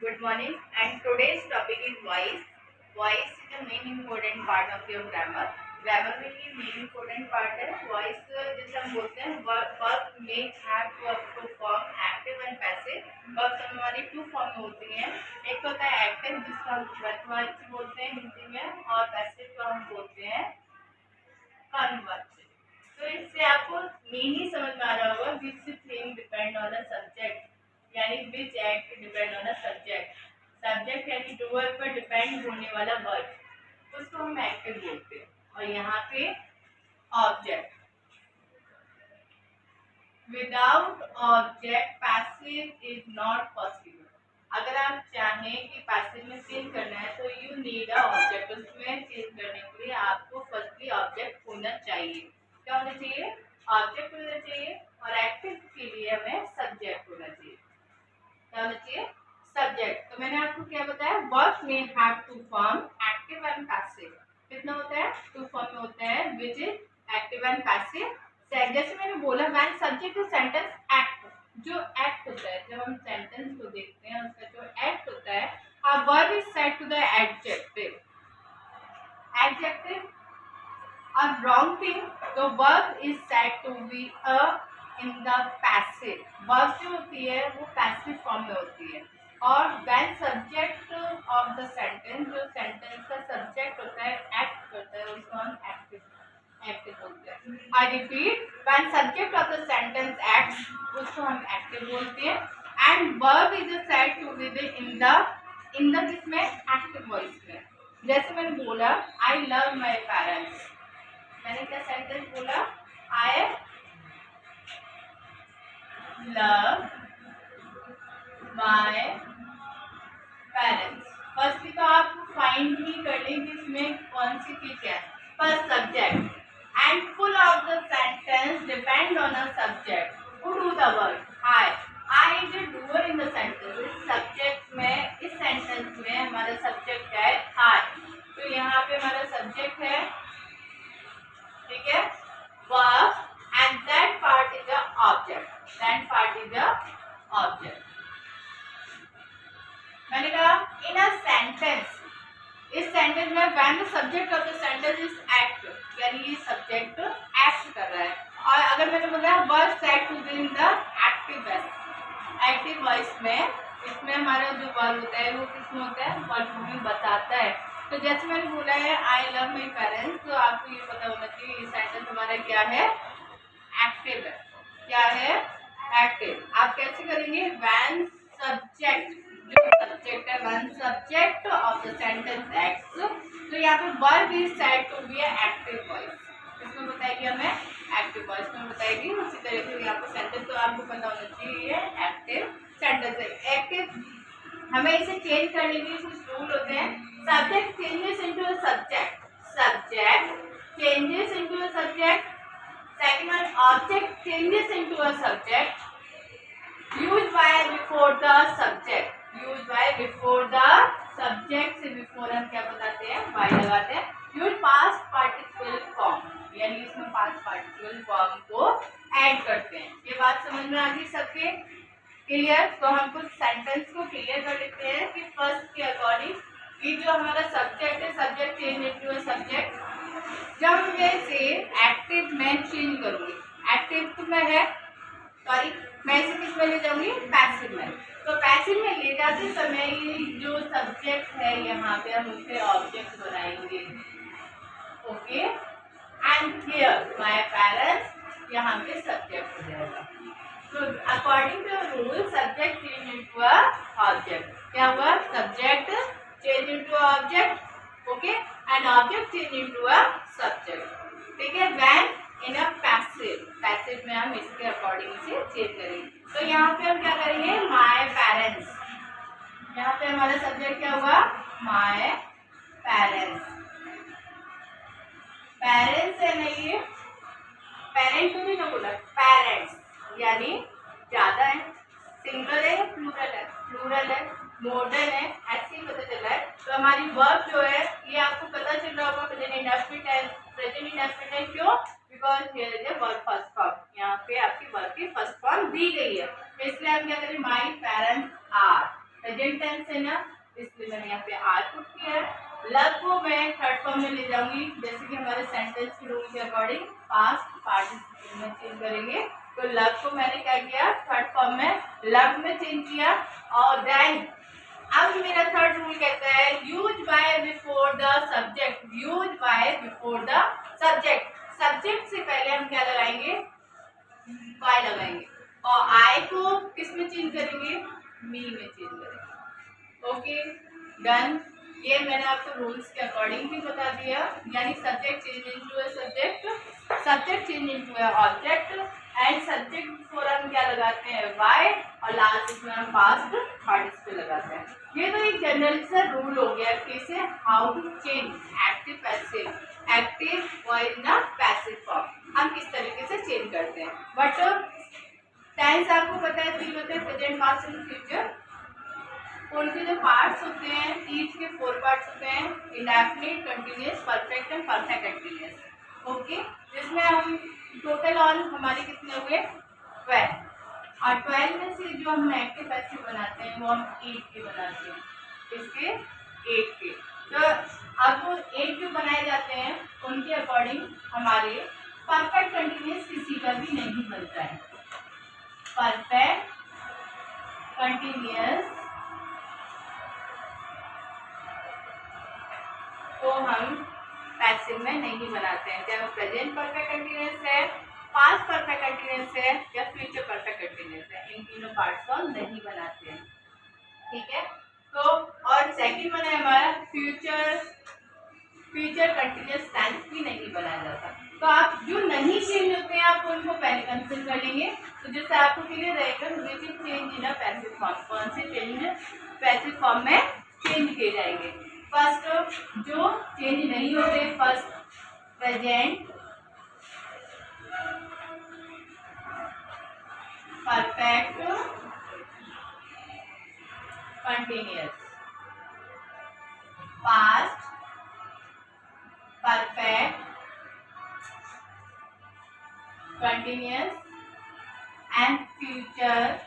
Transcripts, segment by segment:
Good morning, and today's topic is voice. Voice is the main important part of your grammar. Grammar में ये main important part है. Voice जैसे हम बोलते हैं वर्ब में have two form active and passive. Verb हमारी two form में होती हैं. एक होता है एक्टिव जिसको हम वर्तमान बोलते हैं हिंदी में, और पैसिव को हम बोलते हैं कर्मवाच्य. तो इससे आपको मीनिंग समझ में आ रहा होगा. Which thing depend on a subject, यानी which act depend on a subject. Subject यानी डूअर पर डिपेंड होने वाला वर्ड, उसको हम एक्टिव बोलते हैं. और यहाँ पे object. Without object passive is not possible. अगर आप चाहें कि पैसिव में चेंज करना है तो यू नीड अ ऑब्जेक्ट. उसमें चेंज करने के लिए आपको फर्स्टली ऑब्जेक्ट होना चाहिए. क्या होना चाहिए? ऑब्जेक्ट होना चाहिए. और एक्टिव के लिए हमें सब्जेक्ट होना चाहिए. क्या होना चाहिए? सब्जेक्ट. तो मैंने आपको क्या बताया? वर्ब में have two form active and passive. कितना होता है? टू फॉर्म में होता है, which is active and passive. जैसे मैंने बोला, when subject is sentence act. जो एक्ट होता है, जब हम सेंटेंस को देखते हैं उसका जो एक्ट होता है, a verb is set to the adjective. Adjective a wrong thing, the verb is said to be a in the passive. verb जो होती है वो passive form में होती है. और when subject of the sentence, जो sentence का subject होता है, act करता है, उसको हम active बोलते हैं. I repeat, when subject of the sentence acts, उसको हम active बोलते हैं. and verb is said to be in the किसमें? active voice में. जैसे मैंने बोला, I love my parents. मैंने क्या सेंटेंस बोला? I love my parents. Firstly तो आप फाइंड ही कर लें कि इसमें कौन सी चीज है. First subject. And full of the sentence depend on a subject. Who do the work? I. I is a doer in the sentence. इस सब्जेक्ट में, इस सेंटेंस में हमारा सब्जेक्ट है आई. तो यहाँ पे हमारा सब्जेक्ट है, ठीक है, verb, and that part is the object. That part is the object. मैंने कहा in a sentence, इस सेंटेंस में when the subject of the sentence is act, यानी ये सब्जेक्ट एक्ट कर रहा है. और अगर मैंने बोला verb set to be in the active voice, active voice में, इसमें हमारा जो वर्ब होता है वो किसमें होता है? वर्ब में बताता है. तो जैसे मैंने बोला है आई लव माई पेरेंट्स, तो आपको ये पता होना चाहिए ये सेंटेंस हमारा क्या है? एक्टिव है. क्या है? एक्टिव. आप कैसे करेंगे? व्हेन सब्जेक्ट, जो सब्जेक्ट है, when subject of the sentence acts, तो यहाँ पे verb is said to be active voice. इसमें बताएगी हमें एक्टिव वॉइस में बताएगी. उसी तरह से यहाँ पे सेंटेंस तो आपको पता होना चाहिए एक्टिव सेंटेंस है. एक्टिव हमें इसे चेंज करने के लिए कुछ रूल होते हैं. Subject changes into a subject. Subject changes into a subject. Second one, object changes into a subject. Use by before the subject. Use by before the subject से बिफोर हम क्या बताते हैं? बाय लगाते हैं. यूज पास्ट पार्टिसिपल फॉर्म, यानी इसमें past participle form को ऐड करते हैं. ये बात समझ में आ गई सबके? क्लियर? तो हम कुछ सेंटेंस को क्लियर कर लेते हैं कि फर्स्ट के अकॉर्डिंग ये जो हमारा सब्जेक्ट है, सब्जेक्ट चेंज इनटू सब्जेक्ट. जब मैं इसे एक्टिव में चेंज करूंगी, एक्टिव तो मैं है, सॉरी, मैं इसे किस में ले जाऊंगी? पैसिव में. तो पैसिव में ले जाते समय ये जो सब्जेक्ट है यहाँ पे हम उसे ऑब्जेक्ट बनाएंगे. Okay. And here my parents यहाँ पे सब्जेक्ट हो जाएगा. So according to rule, subject change into a object. क्या हुआ? Subject change into a object, okay, and object change into a subject. ठीक है? When in a passive, passive में हम इसके according से change करेंगे. तो यहाँ पे हम क्या करेंगे? My parents. यहाँ पे हमारा subject क्या हुआ? My parents. Parents है ना ये? Parent तो नहीं ना बोला, parents. यानी ज्यादा है, सिंगल है या प्लूरल है? प्लूरल है. मॉडर्न है, ऐसे ही पता चला है. तो हमारी वर्ब जो है ये आपको पता चल रहा होगा present indefinite tense. Present indefinite tense क्यों? Because here is verb first form. यहाँ पे आपकी वर्ब की फर्स्ट फॉर्म दी गई है, इसलिए हम क्या करें? My parents are. Present tense है ना, इसलिए मैंने यहाँ पे आर पुट किया है। लव को मैं थर्ड फॉर्म में ले जाऊंगी, जैसे कि हमारे सेंटेंस के रूल के अकॉर्डिंग पास्ट पार्टिसिपल में चेंज करेंगे। तो लव को मैंने क्या किया, थर्ड फॉर्म में लव में चेंज किया। और देन अब मेरा थर्ड रूल कहता है use by before the subject, use by before the subject. Subject से पहले हम क्या लगाएंगे, बाय लगाएंगे, और आई को किस में चेंज करेंगे, मी में चेंज करेंगे। Okay done. ये मैंने आपको रूल्स के अकॉर्डिंग भी बता दिया, यानी subject change into a subject, subject change into a object, and subject before हम क्या लगाते हैं, वाई, और लास्ट में हम पास्ट पार्टिसिपल लगाते हैं। ये तो एक जनरल सा रूल हो गया कैसे how to change active passive, active voice in passive form हम किस तरीके से चेंज करते हैं। बट टेंस आपको पता है तीन होते हैं, प्रेजेंट पास्ट एंड फ्यूचर। उनके जो पार्ट्स होते हैं, ईच के 4 पार्ट्स होते हैं, indefinite, continuous, perfect and perfect continuous. Okay, जिसमें हम टोटल ऑन हमारे कितने हुए 12, और 12 में से जो हम एक्टिव पैसिव बनाते हैं वो हम 8 के बनाते हैं, इसके 8 के। तो अब वो 8 जो बनाए जाते हैं उनके अकॉर्डिंग हमारे परफेक्ट कंटिन्यूअस किसी का भी नहीं बनता है। परफेक्ट कंटिन्यूअस को हम पैसिव में नहीं बनाते हैं, चाहे वो प्रेजेंट परफेक्ट कंटिन्यूअस है, पास्ट परफेक्ट कंटिन्यूअस है या फ्यूचर परफेक्ट कंटिन्यूअस है, इन तीनों पार्ट्स को हम नहीं बनाते हैं। ठीक है, तो और सेकंड वन है हमारा फ्यूचर, फ्यूचर कंटिन्यूअस टेंस भी नहीं बनाया जाता। तो आप जो नहीं चेंज होते हैं आप उनको पहले कंसिडर कर लेंगे, तो जैसे आपको क्लियर रहेगा which is change in a passive form, कौन से चेंज पैसिव फॉर्म में चेंज किए जाएंगे। फर्स्ट जो चेंज नहीं होते, first present perfect continuous, past perfect continuous and future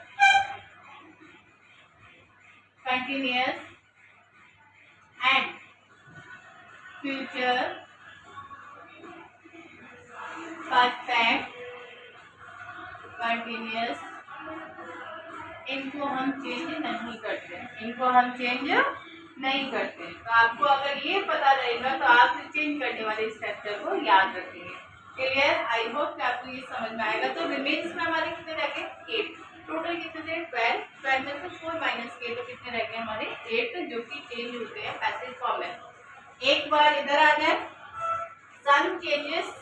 continuous and future perfect continuous, इनको हम चेंज नहीं करते, इनको हम चेंज नहीं करते। तो आपको अगर ये पता रहेगा तो आप चेंज करने वाले स्ट्रक्चर को याद रखेंगे। क्लियर, आई होप कि आपको ये समझ में आएगा। तो रिमेन्स में हमारे कितने रह गए 8, टोटल कितने थे 12, 12 में से 4 माइनस किए तो कितने रह गए हमारे 8, जो कि चेंज होते हैं पैसिव फॉर्म में। एक बार इधर आ जाए, सम चेंजेस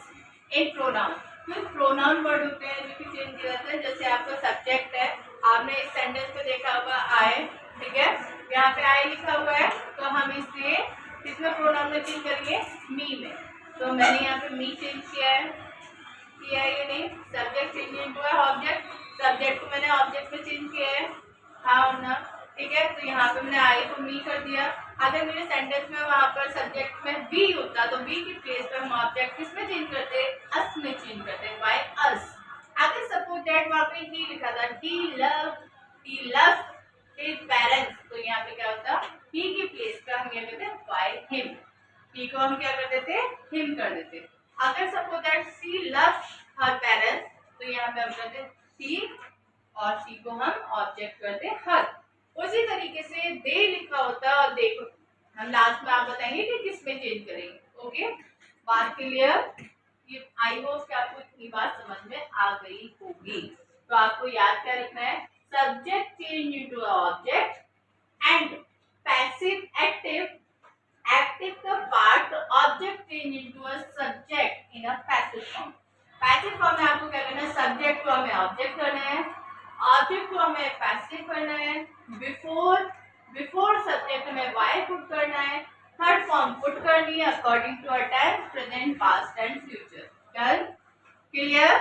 इन प्रोनाउन, कुछ प्रोनाउन वर्ड होते हैं जो कि चेंज किया जाता है। जैसे आपका सब्जेक्ट है, आपने इस सेंटेंस पे देखा होगा आई, ठीक है, यहाँ पे आई लिखा हुआ है, तो हम इसलिए किसमें प्रोनाउन में चेंज करेंगे, मी में। तो मैंने यहाँ पे मी चेंज किया है ये नहीं, subject change into object, subject को मैंने ऑब्जेक्ट में चेंज किया है, हाँ और ना, ठीक है। तो यहाँ पे मैंने आई को मी कर दिया। अगर मेरे सेंटेंस में वहाँ पर सब्जेक्ट में वी होता तो वी की प्लेस पर हम ऑब्जेक्ट किस में चेंज करते, अस में चेंज करते, बाय अस। अगर सपोज दैट वहाँ पे ही लिखा था, he loved his parents, तो यहाँ पे क्या होता, ही की प्लेस पर हम ये कहते हैं बाय हिम, ही को हम क्या कर देते, हिम कर देते। अगर suppose that she loves her parents, तो यहाँ पे हम कहते शी, और शी को हम ऑब्जेक्ट करते हर। उसी तरीके से दे लिखा होता और देखो, हम लास्ट में आप बताएंगे कि किस में चेंज करेंगे। ओके, बात क्लियर, ये आई होप कि आपको इतनी बात समझ में आ गई होगी। तो आपको याद क्या रखना है, subject change into object and passive active, active का part object change into a subject in a passive form. Passive form में आपको क्या करना है, सब्जेक्ट को हमें ऑब्जेक्ट करना है, ऑब्जेक्ट को हमें पैसिव करना है, बिफोर सब्जेक्ट हमें वाई पुट करना है, थर्ड फॉर्म पुट करनी है according to a tense, present, past and future. Done, clear,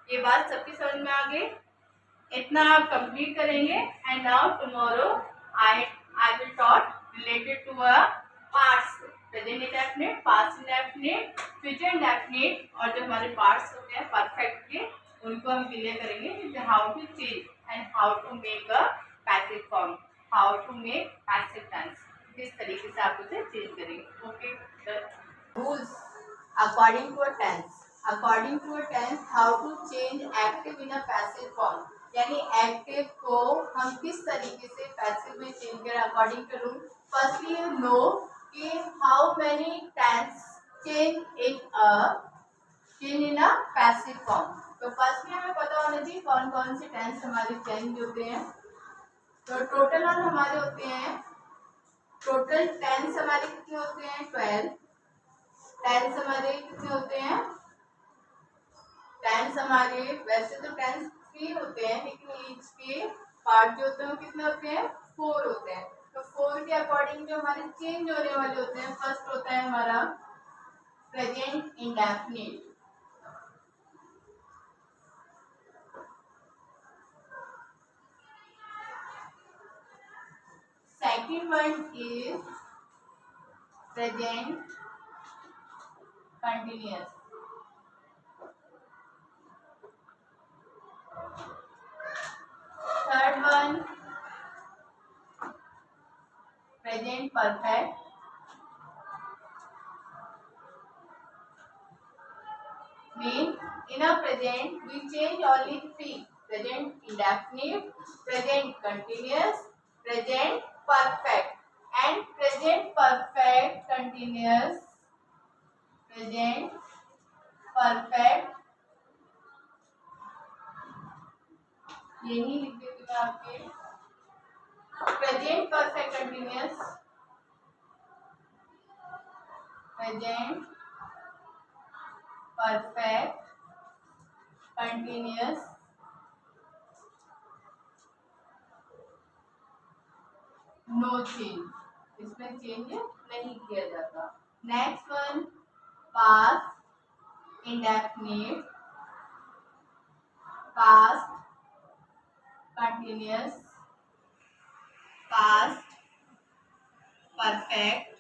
ये बात सबकी समझ में आ गई। इतना आप कंप्लीट करेंगे। And now tomorrow I will taught related to a parts, present indefinite, past indefinite, future indefinite, और जो हमारे पार्ट्स होते हैं परफेक्ट के, उनको हम क्लियर करेंगे, how to change and how to make a passive form. How to make passive tense, किस तरीके से आप उसे चेंज करेंगे। Okay, rules according to a tense, according to a tense how to change active in a passive form, यानी active को हम किस तरीके से पैसिव में चेंज करें according to rule. Firstly you know कि how many tense change in a passive form. तो फर्स्टली हमें पता होना चाहिए कौन कौन से टेंस हमारे चेंज होते हैं। तो टोटल और हमारे होते हैं, टोटल टेंस हमारे कितने होते हैं 12। टेंस हमारे कितने होते हैं, टेंस हमारे वैसे तो टेंस 3 होते हैं, लेकिन ईच के पार्ट जो होते हैं वो कितने होते हैं 4 होते हैं। तो 4 के अकॉर्डिंग जो हमारे चेंज होने वाले होते हैं, फर्स्ट होता है हमारा present indefinite. Second one is present continuous. Third one present perfect. Mean in a present we change only 3: present indefinite, present continuous, present perfect. And present perfect continuous, present perfect, यही लिख देती हूँ आपके present perfect continuous, present perfect continuous, no change, इसमें change नहीं किया जाता। Next one past indefinite, past continuous, past perfect,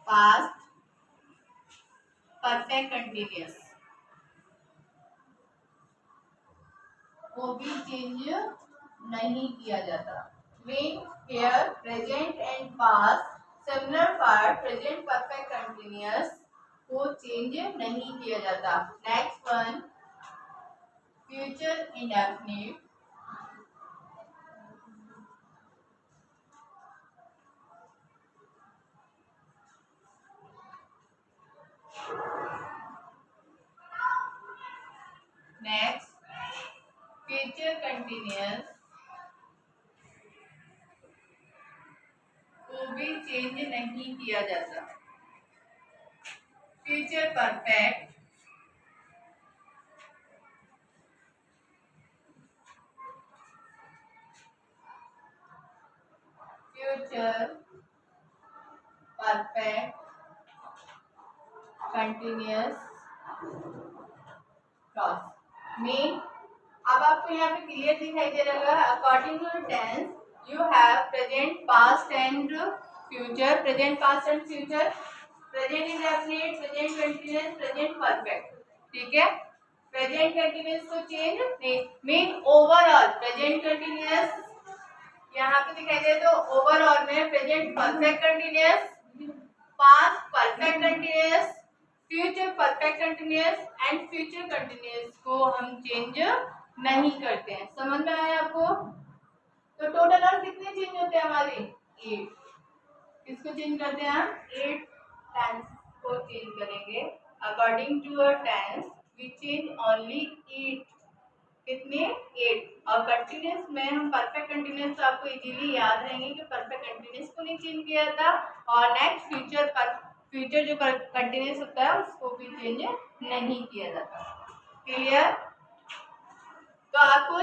past perfect continuous, वो भी चेंज नहीं किया जाता। Mean here present and past similar part present perfect continuous को चेंज नहीं किया जाता। Next one future indefinite, next future continuous को भी चेंज नहीं किया जाता। Future perfect, future perfect continuous cross. Mean अब आपको यहाँ पे क्लियर दिखाई दे रहा है according to tense you have present past and future, present past and future, present indefinite, present continuous, present perfect. ठीक है, प्रेजेंट कंटिन्यूअस को चेंज नहीं, मीन ओवरऑल प्रेजेंट कंटिन्यूअस यहाँ पे दिखाई दे तो ओवरऑल में present perfect continuous, past perfect continuous, future perfect continuous and future continuous को हम चेंज नहीं करते हैं। समझ में आया आपको? तो टोटल और कितने चेंज होते हैं हमारे 8। किसको चेंज करते हैं हम? 8 टेंस को चेंज करेंगे। According to a tense we change only 8। कितने? 8। और कंटिन्यूअस में हम परफेक्ट कंटिन्यूअस तो आपको इजीली याद रहेंगे कि परफेक्ट कंटिन्यूअस को नहीं चेंज किया था। और नेक्स्ट फ्यूचर जो कंटिन्यूअस होता है उसको भी चेंज नहीं किया जाता। क्लियर? तो आपको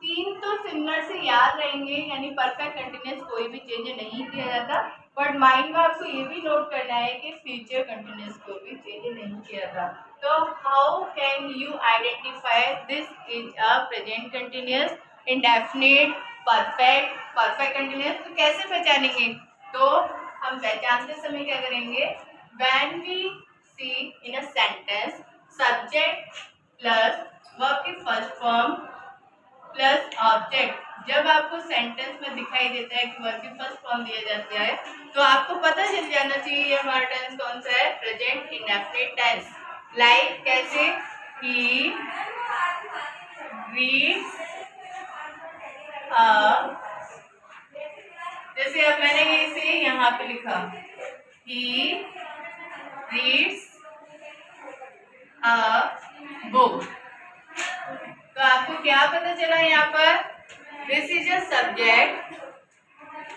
3 तो सिमिलर से याद रहेंगे, यानी परफेक्ट कंटिन्यूअस कोई भी चेंज नहीं किया जाता। बट माइंड में आपको ये भी नोट करना है कि फ्यूचर कंटिन्यूअस को भी चेंज नहीं किया जाता। तो how can you identify this is a present continuous, indefinite, perfect, perfect continuous? तो कैसे पहचानेंगे? तो हम पहचानते समय क्या करेंगे? When we see in a sentence subject plus verb की फर्स्ट फॉर्म प्लस ऑब्जेक्ट जब आपको सेंटेंस में दिखाई देता है कि वर्ब की फर्स्ट फॉर्म दिया जाता है तो आपको पता चल जाना चाहिए ये हमारा टेंस कौन सा है, प्रेजेंट इंडेफिनिट टेंस। लाइक कैसे, ही रीड्स जैसे अब मैंने इसे यहाँ पे लिखा, ही रीड्स अ बुक, तो आपको क्या पता चला यहाँ पर, दिस इज अ सब्जेक्ट,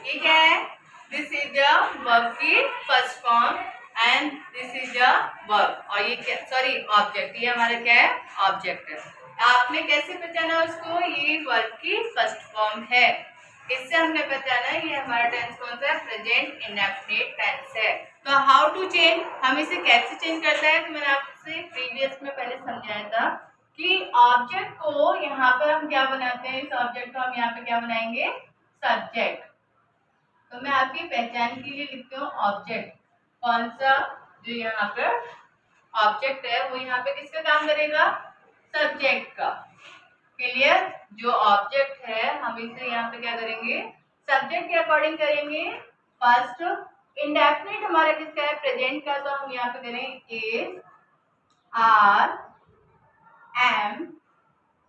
ये क्या है, दिस इज अ वर्ब की first form and this is a verb, और ये क्या, सॉरी ऑब्जेक्ट, ये हमारा क्या है, ऑब्जेक्ट है। आपने कैसे पहचाना उसको, ये वर्ब की फर्स्ट फॉर्म है, इससे हमने पहचाना ये हमारा टेंस कौन सा है, प्रेजेंट इंडेफिनिट टेंस है। तो हाउ टू चेंज, हम इसे कैसे चेंज करते हैं, तो मैंने आपसे प्रीवियस में पहले समझाया था कि ऑब्जेक्ट को यहाँ पर हम क्या बनाते हैं, इस ऑब्जेक्ट को हम यहाँ पे क्या बनाएंगे, सब्जेक्ट। तो मैं आपकी पहचान के लिए लिखती हूँ ऑब्जेक्ट, कौन सा, जो यहाँ पर ऑब्जेक्ट है वो यहाँ पे किसका काम करेगा, सब्जेक्ट का। क्लियर, जो ऑब्जेक्ट है हम इसे यहाँ पे क्या करेंगे, सब्जेक्ट के अकॉर्डिंग करेंगे। फर्स्ट इंडेफिनिट हमारा किसका है, प्रेजेंट का, तो हम यहाँ पे करें is are am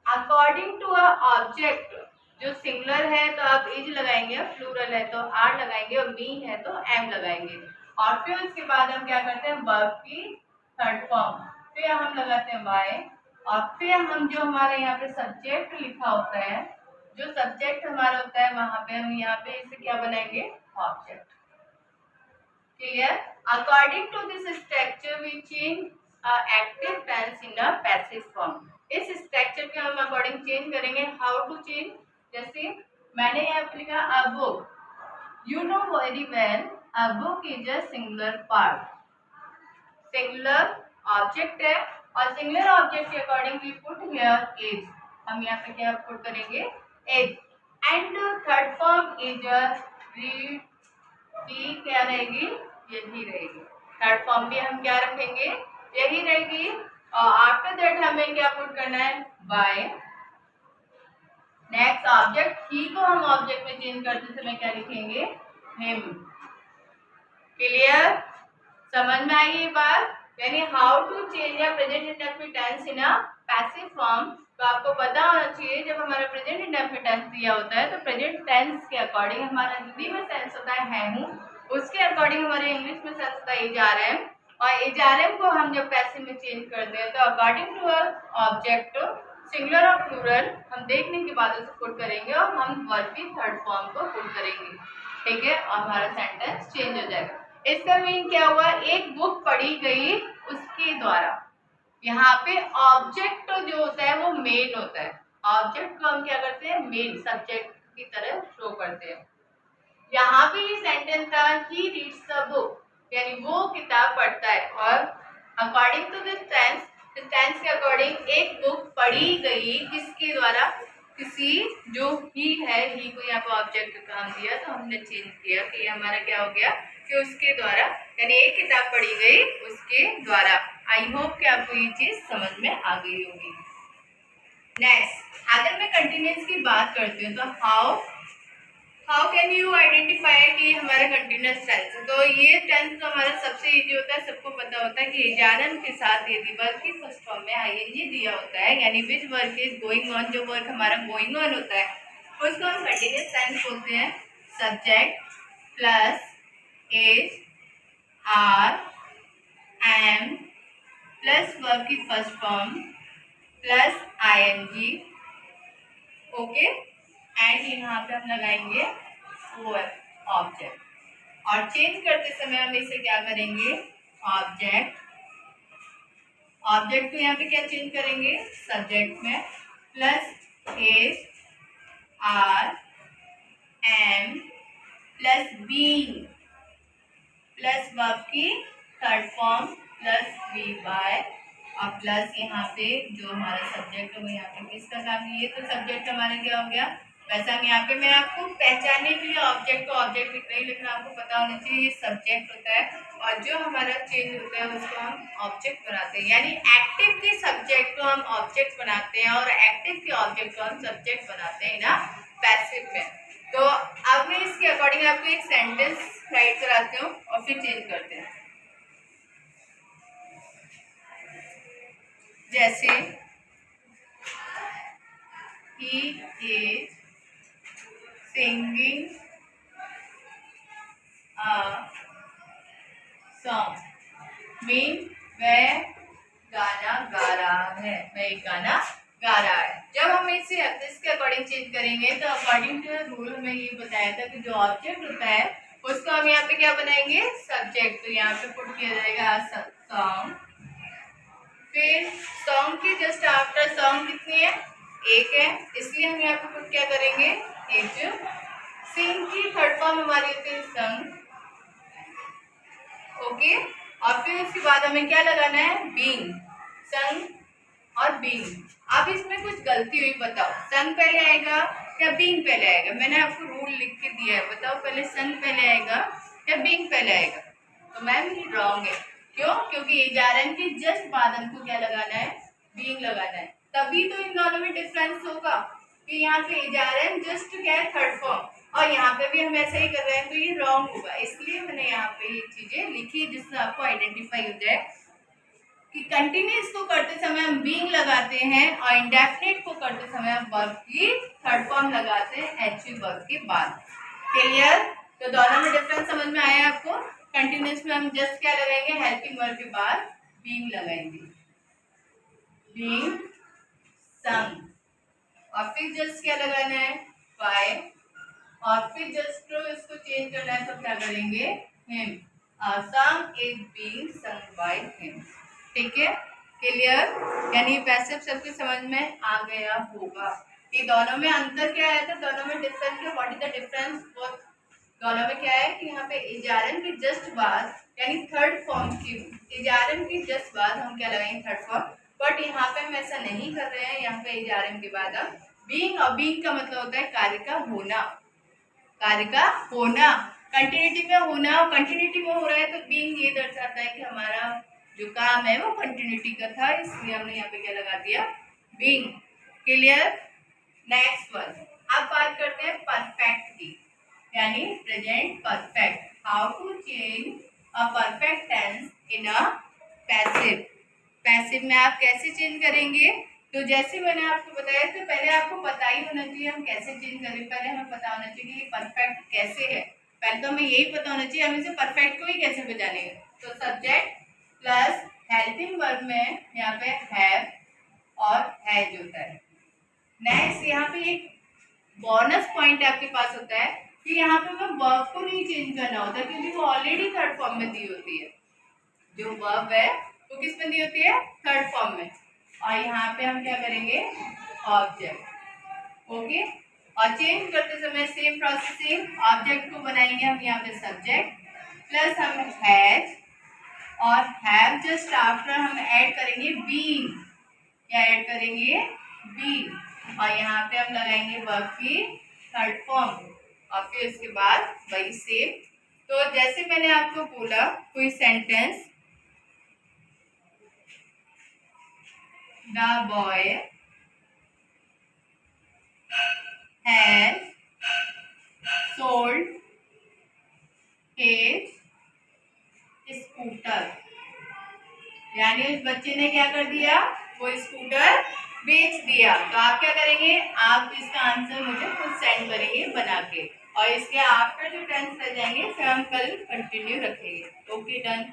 according to a object. जो सिंगुलर है तो आप इज लगाएंगे, प्लूरल है तो आर लगाएंगे, और मी है तो एम लगाएंगे। और फिर उसके बाद हम क्या करते हैं, वर्ब की थर्ड फॉर्म, फिर हम लगाते हैं वाई, और फिर हम जो हमारे यहाँ पे सब्जेक्ट लिखा होता है, जो सब्जेक्ट हमारा होता है वहां पे हम यहाँ पे इसे क्या बनाएंगे, object. Clear, according to this structure we change active tense in a passive form. इस स्ट्रक्चर के हम अकॉर्डिंग चेंज करेंगे। हाउ टू चेंज, जैसे मैंने यहाँ पे लिखा a book, you know very well a book is a singular part, singular object है, और सिंगुलर ऑब्जेक्ट के according we put here is, हम यहाँ पे क्या पुट करेंगे, is, and third form is read, D क्या रहेगी, यही रहेगी, थर्ड फॉर्म भी हम क्या रखेंगे, यही रहेगी, और आफ्टर दैट हमें क्या पुट करना है, बाय। नेक्स्ट ऑब्जेक्ट ही को हम ऑब्जेक्ट में चेंज करते समय क्या लिखेंगे, हिम। क्लियर, समझ में आई ये बात, यानी how to change a present indefinite tense in a passive form. तो आपको पता होना चाहिए जब हमारा प्रेजेंट इंडेफिनिट टेंस दिया होता है तो प्रेजेंट टेंस के अकॉर्डिंग हमारा हिंदी में सेंस होता है हूं, उसके अकॉर्डिंग हमारे इंग्लिश में सेंस होता है इज आर एम, और इज आर एम को हम जब पैसिव में चेंज करते हैं तो according to a object singular और प्लूरल हम देखने के बाद उसे पुट करेंगे और हम वर्ब की थर्ड फॉर्म को पुट करेंगे, ठीक है, और हमारा सेंटेंस चेंज हो जाएगा। इसका मीन क्या हुआ, एक बुक पढ़ी गई उसके द्वारा। यहाँ पे ऑब्जेक्ट जो होता है वो मेन होता है, ऑब्जेक्ट को हम क्या करते हैं, मेन सब्जेक्ट की तरह शो करते हैं। यहाँ पे ये सेंटेंस था ही रीड्स अ बुक, यानी वो किताब पढ़ता है, और अकॉर्डिंग टू दिस टेंस, इस टेंस के अकॉर्डिंग एक बुक पढ़ी गई किसके द्वारा, किसी, जो ही है, ही को यहाँ पे ऑब्जेक्ट का काम दिया तो हमने चेंज किया कि हमारा क्या हो गया कि उसके द्वारा, यानी एक किताब पढ़ी गई उसके द्वारा। आई होप कि आपको ये चीज समझ में आ गई होगी। नेक्स्ट, अगर मैं कंटिन्यूअस की बात करती हूँ तो हाउ कैन यू आइडेंटिफाई कि हमारा कंटिन्यूअस टेंस है, तो ये टेंस तो हमारा सबसे इजी होता है, सबको पता होता है कि इजारन के साथ यदि वर्ब की फर्स्ट फॉर्म में आईएनजी दिया होता है, यानी which work is going on, जो वर्क हमारा गोइंग ऑन होता है उसको हम कंटिन्यूअस टेंस बोलते हैं। Subject plus is, are, am plus verb की first form plus ING, okay, and यहाँ पे हम लगाएंगे ऑब्जेक्ट, और चेंज करते समय हम इसे क्या करेंगे, ऑब्जेक्ट, ऑब्जेक्ट को यहाँ पे क्या चेंज करेंगे, सब्जेक्ट में, plus is, are, am plus being plus verb की third form plus V by, और प्लस यहाँ पे जो हमारा सब्जेक्ट है वो यहाँ पे किसका काम है, ये तो सब्जेक्ट हमारा क्या हो गया, वैसा हम यहाँ पे मैं आपको पहचानने के लिए ऑब्जेक्ट को ऑब्जेक्ट लिख रही हूँ, लेकिन आपको पता होना चाहिए ये सब्जेक्ट होता है और जो हमारा चेंज होता है उसको हम ऑब्जेक्ट बनाते हैं। यानी एक्टिव के सब्जेक्ट को हम ऑब्जेक्ट बनाते हैं और एक्टिव के ऑब्जेक्ट को हम सब्जेक्ट बनाते हैं ना पैसिव में। तो अब मैं इसके अकॉर्डिंग आपको एक सेंटेंस राइट कराती हूँ और फिर चेंज करते हैं। जैसे he is singing a song mean वह गाना गा रहा है, वह एक गाना गा रहा है। जब हम इसे इसके अकॉर्डिंग चेंज करेंगे तो अकॉर्डिंग टू रूल हमें ये बताया था कि जो ऑब्जेक्ट होता है उसको हम यहाँ पे क्या बनाएंगे, सब्जेक्ट। तो यहाँ पे पुट किया जाएगा सॉन्ग, फिर सॉन्ग के जस्ट आफ्टर सॉन्ग कितनी है, एक है, इसलिए हम यहाँ पे पुट क्या करेंगे, एक। सिंग की थर्ड फॉर्म हमारी होती है संग, ओके। और फिर उसके बाद हमें क्या लगाना है, बीइंग, संग और बीइंग। अब इसमें कुछ गलती हुई, बताओ संग पहले आएगा या बीइंग पहले आएगा? मैंने आपको रूल लिख के दिया है, बताओ पहले संग पहले आएगा या बीइंग पहले आएगा? तो मैम ये रॉन्ग है। क्यों? क्योंकि एजारन के जस्ट बाद हमको क्या लगाना है, बीइंग लगाना है, तभी तो इन दोनों में डिफरेंस होगा। कि यहाँ पे एजारन जस्ट क्या है, थर्ड फॉर्म, और यहाँ पे भी हम ऐसा ही कर रहे हैं, तो ये रॉन्ग होगा। इसलिए मैंने यहाँ पे ये चीजें लिखी जिससे आपको आइडेंटिफाई हो जाए कि कंटिन्यूअस को करते समय हम बीइंग लगाते हैं और इंडेफिनिट को करते समय हम वर्ब की थर्ड फॉर्म लगाते हैं एचवी वर्ब के बाद। क्लियर? तो दोनों में डिफरेंस समझ में आया आपको? कंटिन्यूअस में हम जस्ट क्या लगाएंगे, हेल्पिंग वर्ब के बाद बीइंग लगाएंगे, बीइंग संग, और फिर जस्ट क्या लगाना है, बाय, और फिर जस्ट इसको चेंज करना है तो क्या करेंगे, him. Song is being sung by him. ठीक है, क्लियर? यानी पैसिव सबके समझ में आ गया होगा कि दोनों में अंतर क्या है, तो दोनों में डिफरेंस क्या, व्हाट इज द डिफरेंस, दोनों में क्या है कि यहाँ पे इजारन के जस्ट बाद यानी थर्ड फॉर्म की, इजारन के जस्ट बाद हम क्या लगाएंगे, थर्ड फॉर्म। बट यहाँ पे हम ऐसा नहीं कर रहे हैं, यहाँ पे इजारन के बाद हम बीइंग, और बीइंग का मतलब होता है कार्य का होना, कार्य का होना, कंटिन्यूटी में होना, और कंटिन्यूटी में हो रहा है तो बीइंग ये दर्शाता है कि हमारा जो काम है वो कंटिन्यूटी का था, इसलिए हमने यहाँ पे क्या लगा दिया, बीइंग। क्लियर? नेक्स्ट वन, अब बात करते हैं परफेक्ट की, यानी present perfect. How to change a perfect tense in a passive. Passive में आप कैसे चेंज करेंगे? तो जैसे मैंने आपको बताया, तो पहले आपको पता ही होना चाहिए हम कैसे चेंज करें। पहले हमें पता होना चाहिए कि परफेक्ट कैसे है, पहले तो हमें यही पता होना चाहिए हम इसे परफेक्ट को ही कैसे पहचानेंगे। तो सब्जेक्ट प्लस हेल्पिंग वर्ब में यहाँ पे हैव और हैज होता है। नेक्स्ट यहाँ पे एक बोनस पॉइंट आपके पास होता है कि यहाँ पे हमें वर्ब को नहीं चेंज करना होता, क्योंकि वो ऑलरेडी थर्ड फॉर्म में दी होती है। जो वर्ब है वो किस में दी होती है, थर्ड फॉर्म में, और यहाँ पे हम क्या करेंगे, ऑब्जेक्ट, ओके। और चेंज करते समय सेम प्रोसेसिंग, ऑब्जेक्ट को बनाएंगे हम यहाँ पे सब्जेक्ट, प्लस हम हैज और हैव जस्ट आफ्टर हम ऐड करेंगे बीइंग, क्या ऐड करेंगे, बीइंग, और यहाँ पे हम लगाएंगे वर्ब की थर्ड फॉर्म, और फिर उसके बाद वही सेम। तो जैसे मैंने आपको बोला, कोई sentence, the boy has sold his scooter, यानी उस बच्चे ने क्या कर दिया, वो स्कूटर बेच दिया। तो आप क्या करेंगे, आप इसका आंसर मुझे खुद सेंड करेंगे बना के, और इसके आफ्टर जो टेंस रह जाएंगे फिर हम कल कंटिन्यू रखेंगे। Okay, done.